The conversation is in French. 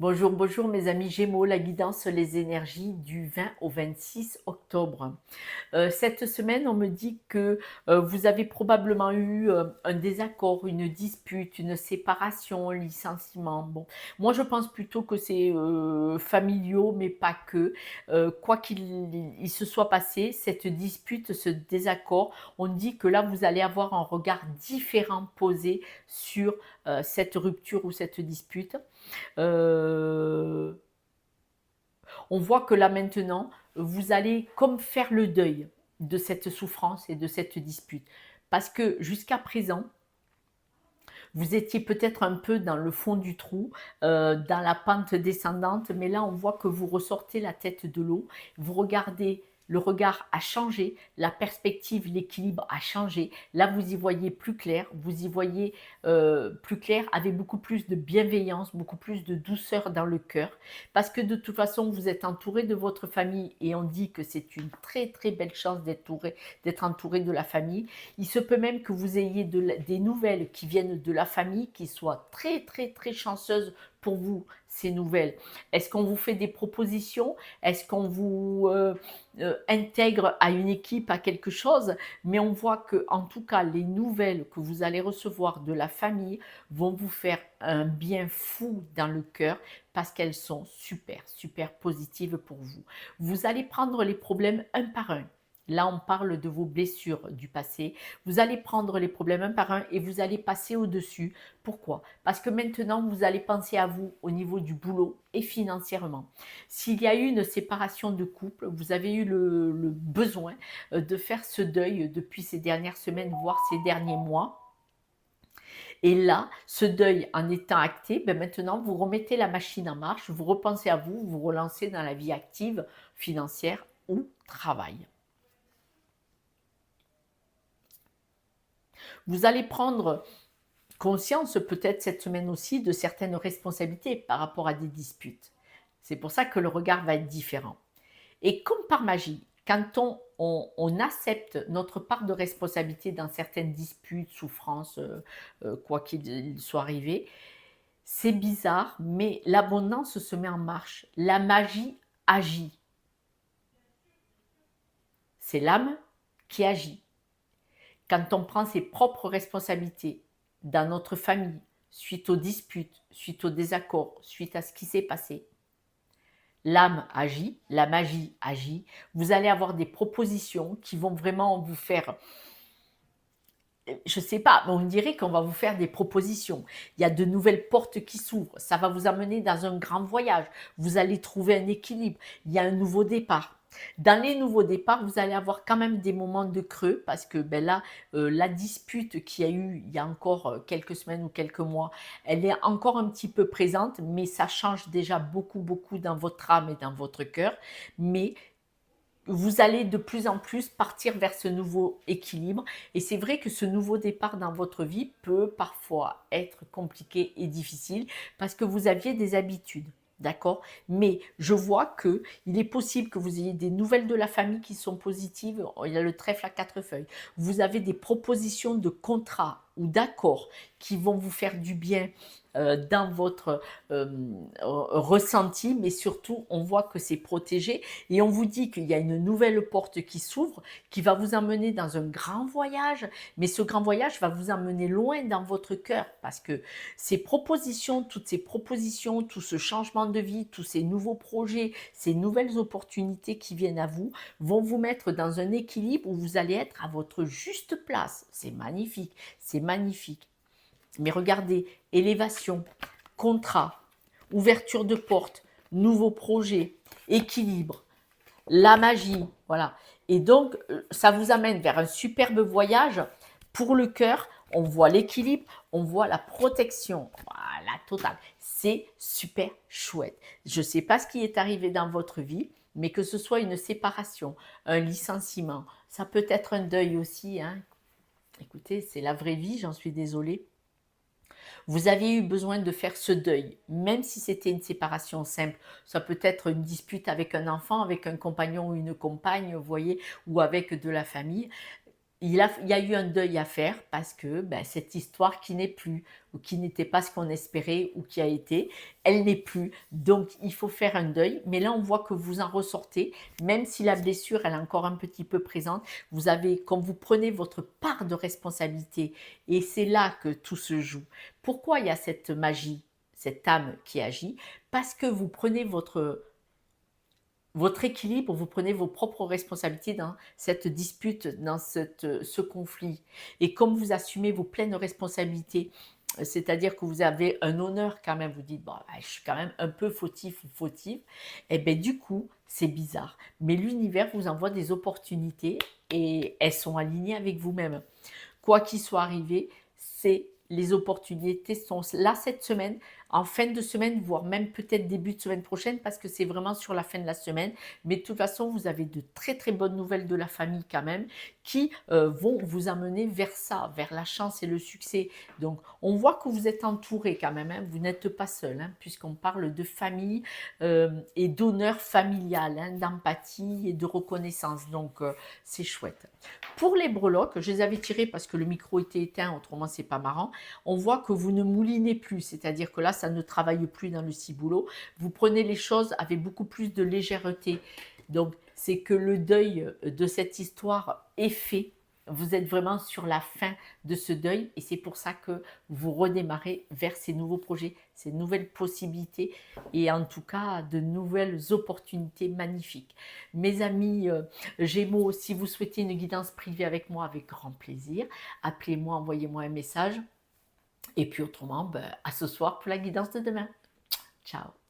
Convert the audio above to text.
Bonjour, bonjour mes amis Gémeaux, la guidance, les énergies du 20 au 26 octobre. Cette semaine, on me dit que vous avez probablement eu un désaccord, une dispute, une séparation, un licenciement. Bon, moi je pense plutôt que c'est familiaux, mais pas que. Quoi qu'il se soit passé, cette dispute, ce désaccord, on dit que là vous allez avoir un regard différent posé sur cette rupture ou cette dispute. Euh, on voit que là maintenant, vous allez comme faire le deuil de cette souffrance et de cette dispute. Parce que jusqu'à présent, vous étiez peut-être un peu dans le fond du trou, dans la pente descendante, mais là on voit que vous ressortez la tête de l'eau, vous regardez, le regard a changé, la perspective, l'équilibre a changé. Là vous y voyez plus clair, vous y voyez plus clair, avec beaucoup plus de bienveillance, beaucoup plus de douceur dans le cœur, parce que de toute façon vous êtes entouré de votre famille et on dit que c'est une très très belle chance d'être entouré de la famille. Il se peut même que vous ayez des nouvelles qui viennent de la famille qui soient très très très chanceuses pour vous, ces nouvelles. Est-ce qu'on vous fait des propositions? Est-ce qu'on vous intègre à une équipe, à quelque chose? Mais on voit que, en tout cas, les nouvelles que vous allez recevoir de la famille vont vous faire un bien fou dans le cœur parce qu'elles sont super, super positives pour vous. Vous allez prendre les problèmes un par un. Là, on parle de vos blessures du passé. Vous allez prendre les problèmes un par un et vous allez passer au-dessus. Pourquoi? Parce que maintenant, vous allez penser à vous au niveau du boulot et financièrement. S'il y a eu une séparation de couple, vous avez eu le besoin de faire ce deuil depuis ces dernières semaines, voire ces derniers mois. Et là, ce deuil en étant acté, ben maintenant, vous remettez la machine en marche, vous repensez à vous, vous relancez dans la vie active, financière ou travail. Vous allez prendre conscience peut-être cette semaine aussi de certaines responsabilités par rapport à des disputes. C'est pour ça que le regard va être différent. Et comme par magie, quand on accepte notre part de responsabilité dans certaines disputes, souffrances, quoi qu'il soit arrivé, c'est bizarre, mais l'abondance se met en marche. La magie agit. C'est l'âme qui agit. Quand on prend ses propres responsabilités dans notre famille, suite aux disputes, suite aux désaccords, suite à ce qui s'est passé, l'âme agit, la magie agit, vous allez avoir des propositions qui vont vraiment vous faire, je ne sais pas, mais on dirait qu'on va vous faire des propositions. Il y a de nouvelles portes qui s'ouvrent, ça va vous amener dans un grand voyage, vous allez trouver un équilibre, il y a un nouveau départ. Dans les nouveaux départs, vous allez avoir quand même des moments de creux parce que ben là, la dispute qu'il y a eu il y a encore quelques semaines ou quelques mois, elle est encore un petit peu présente, mais ça change déjà beaucoup, beaucoup dans votre âme et dans votre cœur. Mais vous allez de plus en plus partir vers ce nouveau équilibre. Et c'est vrai que ce nouveau départ dans votre vie peut parfois être compliqué et difficile parce que vous aviez des habitudes. D'accord? Mais je vois que il est possible que vous ayez des nouvelles de la famille qui sont positives. Il y a le trèfle à quatre feuilles. Vous avez des propositions de contrat ou d'accords qui vont vous faire du bien dans votre ressenti, mais surtout, on voit que c'est protégé et on vous dit qu'il y a une nouvelle porte qui s'ouvre, qui va vous emmener dans un grand voyage, mais ce grand voyage va vous emmener loin dans votre cœur parce que ces propositions, toutes ces propositions, tout ce changement de vie, tous ces nouveaux projets, ces nouvelles opportunités qui viennent à vous, vont vous mettre dans un équilibre où vous allez être à votre juste place. C'est magnifique, c'est magnifique. Mais regardez, élévation, contrat, ouverture de porte, nouveaux projets, équilibre, la magie, voilà. Et donc, ça vous amène vers un superbe voyage pour le cœur. On voit l'équilibre, on voit la protection, voilà, totale. C'est super chouette. Je ne sais pas ce qui est arrivé dans votre vie, mais que ce soit une séparation, un licenciement, ça peut être un deuil aussi, hein. Écoutez, c'est la vraie vie, j'en suis désolée. Vous avez eu besoin de faire ce deuil, même si c'était une séparation simple. Ça peut être une dispute avec un enfant, avec un compagnon ou une compagne, vous voyez, ou avec de la famille. il y a eu un deuil à faire parce que ben, cette histoire qui n'est plus, ou qui n'était pas ce qu'on espérait, ou qui a été, elle n'est plus. Donc, il faut faire un deuil. Mais là, on voit que vous en ressortez, même si la blessure, elle est encore un petit peu présente. Vous avez, quand vous prenez votre part de responsabilité, et c'est là que tout se joue. Pourquoi il y a cette magie, cette âme qui agit? Parce que vous prenez votre équilibre, vous prenez vos propres responsabilités dans cette dispute, dans ce conflit. Et comme vous assumez vos pleines responsabilités, c'est-à-dire que vous avez un honneur quand même, vous dites, bon, je suis quand même un peu fautif ou fautive, et bien du coup, c'est bizarre. Mais l'univers vous envoie des opportunités et elles sont alignées avec vous-même. Quoi qu'il soit arrivé, c'est les opportunités sont là cette semaine, en fin de semaine, voire même peut-être début de semaine prochaine, parce que c'est vraiment sur la fin de la semaine. Mais de toute façon, vous avez de très très bonnes nouvelles de la famille quand même, qui vont vous amener vers ça, vers la chance et le succès. Donc, on voit que vous êtes entouré quand même, hein. Vous n'êtes pas seul, hein, puisqu'on parle de famille et d'honneur familial, hein, d'empathie et de reconnaissance. Donc, c'est chouette. Pour les breloques, je les avais tirées parce que le micro était éteint, autrement c'est pas marrant. On voit que vous ne moulinez plus, c'est-à-dire que là, ça ne travaille plus dans le ciboulot. Vous prenez les choses avec beaucoup plus de légèreté. Donc, c'est que le deuil de cette histoire est fait. Vous êtes vraiment sur la fin de ce deuil et c'est pour ça que vous redémarrez vers ces nouveaux projets, ces nouvelles possibilités et en tout cas de nouvelles opportunités magnifiques. Mes amis Gémeaux, si vous souhaitez une guidance privée avec moi, avec grand plaisir, appelez-moi, envoyez-moi un message. Et puis autrement, ben, à ce soir pour la guidance de demain. Ciao.